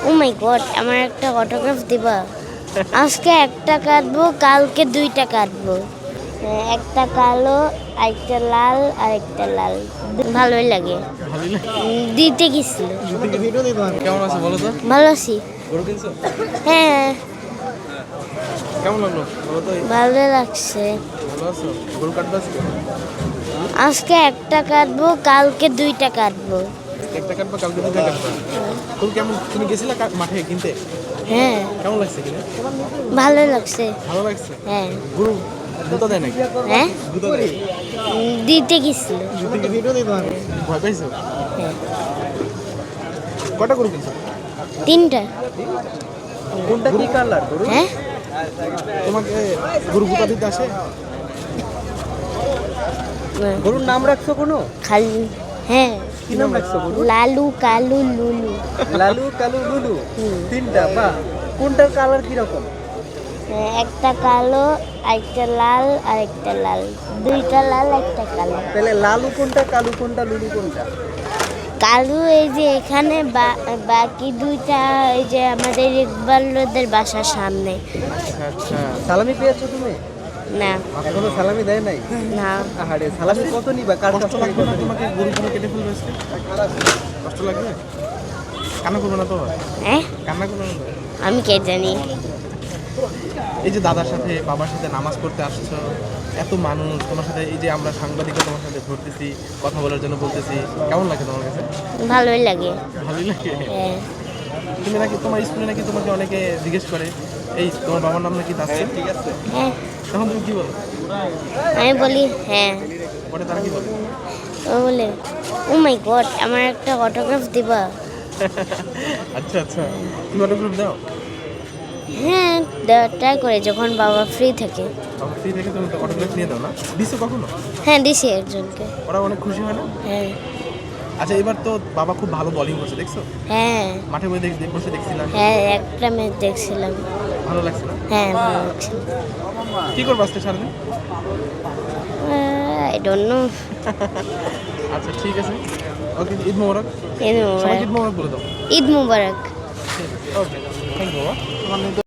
ও মাই god, আমার একটা autograph দিবা? আজকে একটা কাটবো, কালকে দুইটা কাটবো। একটা কালো, একটা লাল আর একটা লাল। ভালোই লাগে। ভালোই লাগে। দিতে গেছিল। কেমন আছে বলো তো? ভালো আছি। গরু কিনছো? হ্যাঁ, কেমন লাগলো বলো তো? ভালো লাগছে। ভালো আছো? গরু কাটবে আজকে? আজকে একটা কাটবো, কালকে দুইটা কাটবো। একটা কাটবা, কালকে দুইটা কাটবা। গরু কেমন, তুমি গেছিলা মাঠে কিনতে? হ্যাঁ, কেমন লাগছে কিনে? ভালো লাগছে। ভালো লাগছে। হ্যাঁ। গরু দুধ দেয় নাকি? হ্যাঁ, দুধ দেয়? দিতে গেছিল। ভয় পাইছো? হ্যাঁ, কটা গরু কিনছো? 3টা। কোনটা কি কালার গরু? হ্যাঁ, তোমাকে গরু গুতা দিতে আসে? গরুর নাম রাখছো কোনো? খালি। হ্যাঁ, কি নাম রাখছো গরু? লালু, কালু, লুলু। লালু, কালু, লুলু। হুম। 3টা, বাহ। কোনটার কালার কি রকম? একটা কালো, একটা লাল আর একটা লাল। দুইটা লাল, একটা কালো। তাহলে লালু কোনটা, কালু কোনটা, লুলু কোনটা? কালু এই যে এখানে, বাকি দুইটা এই যে আমাদের ইকবালদের বাসার সামনে। আচ্ছা, সালামি পেয়েছো তুমি? না, এখনো সালামি দেয় নাই? না, আহারে, সালামি কত নিবা? কার কাছ থেকে কত নিবা? তোমাকে গরুগুলো কেটে ফেলবে আজকে? কষ্ট লাগবে? কান্না করবে না তো? হ্যাঁ, কান্না করবে না তো? আমি কে জানি। এই যে দাদার সাথে বাবার সাথে নামাজ পড়তে আসছো, এত মানুষ তোমার সাথে, এই যে আমরা সাংবাদিকও তোমার সাথে ঘুরতেছি, কথা বলার জন্য বলতেছি, কেমন লাগে তোমার কাছে? ভালোই লাগে। ভালোই লাগে। হ্যাঁ, তুমি নাকি তোমার স্কুলে নাকি তোমাকে অনেকে জিজ্ঞেস করে এই তোমার বাবার নাম নাকি তাসসিম? ঠিক আছে, হ্যাঁ, তখন তুমি কি বলো? আমি বলি হ্যাঁ। পরে তারা কি বলে? ও বলে, ও মাই গড, আমার একটা অটোগ্রাফ দিবা? আচ্ছা আচ্ছা, তুমি অটোগ্রাফ দাও? হ্যাঁ, ট্রাই করে যখন বাবা ফ্রি থাকে। আমার ফ্রি থেকে তুমি অটোগ্রাফ নিয়ে দাও না? দিছো কখনো? হ্যাঁ, দিছি একজনকে। ওরা অনেক খুশি হয় না? হ্যাঁ, আচ্ছা, এবার তো বাবা খুব ভালো বোলিং করছে, দেখছো? হ্যাঁ, মাঠে বসে দেখছিলাম। হ্যাঁ, একটা ম্যাচ দেখছিলাম। ভালো লাগছে না? হ্যাঁ, ভালো লাগছে। কি করবো আজকে সারাদিন? I don't know. আচ্ছা ঠিক আছে, ওকে, ঈদ মোবারক। ঈদ সবাইকে মুবারক। ঈদ মোবারক বলে দাও। ঈদ মুবারক। ওকে, থ্যাংক ইউ বাবা।